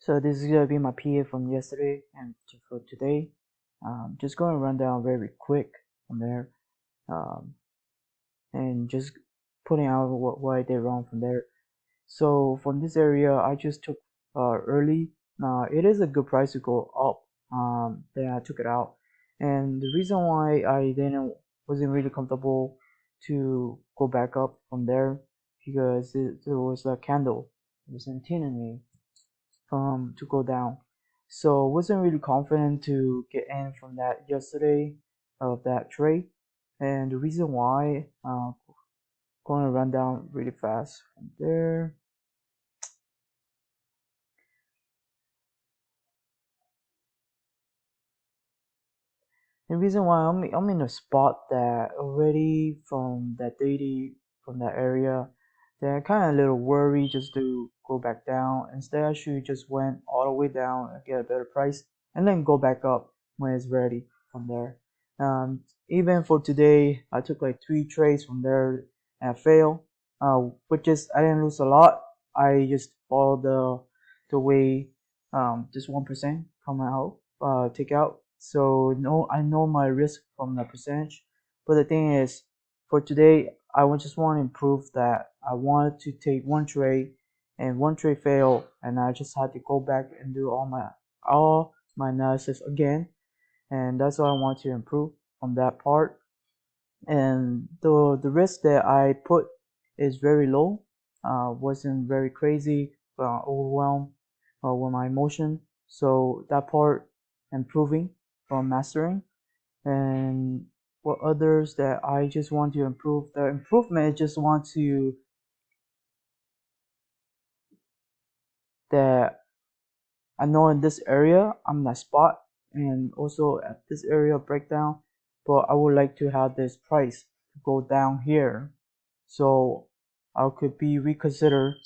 So this is gonna be my PA from yesterday and for today. Just going to run down very quick from there, um, and just putting out what I did wrong from there. So from this area, I just took early. It is a good price to go up. Then I took it out, and the reason why I didn't wasn't really comfortable to go back up from there because there was a candle. It was intending me to go down. So wasn't really confident to get in from that yesterday of that trade. And the reason why going to run down really fast from there. The reason why I'm in a spot that already from that daily from that area that I kind of a little worried just to go back down. Instead, I should just went all the way down and get a better price and then go back up when it's ready from there. Even for today, I took like 3 trades from there and I failed. Which is I didn't lose a lot. I just followed the way just 1% come out take out. So no, I know my risk from the percentage. But the thing is, for today, just want to improve that. I wanted to take 1 trade, and 1 trade failed, and I just had to go back and do all my analysis again, and that's what I want to improve on that part. And the risk that I put is very low. Wasn't very crazy, overwhelmed with my emotion. So that part improving from mastering. And what others that I just want to improve, the improvement I just want to that I know in this area I'm that spot, and also at this area breakdown, but I would like to have this price to go down here, so I could be reconsider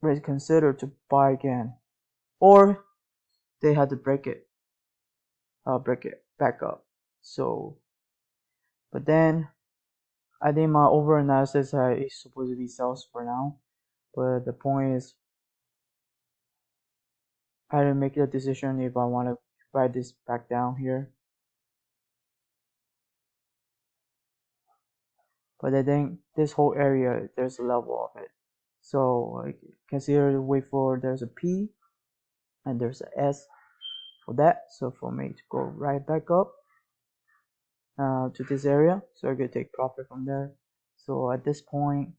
to buy again, or they had to break it back up. So, but then I think my over analysis is supposed to be sells for now, but the point is I had to make a decision if I want to write this back down here. But I think this whole area there's a level of it. So I consider wait for there's a P and there's a S for that. So for me to go right back up to this area, so I could take profit from there. So at this point,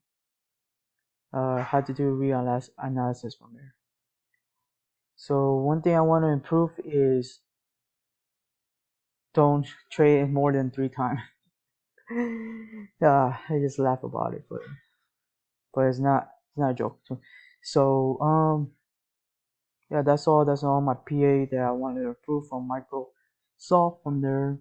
had to do analysis from there. So one thing I want to improve is don't trade more than 3 times. Yeah, I just laugh about it, but it's not a joke. So yeah, that's all my PA that I wanted to improve from Microsoft from there.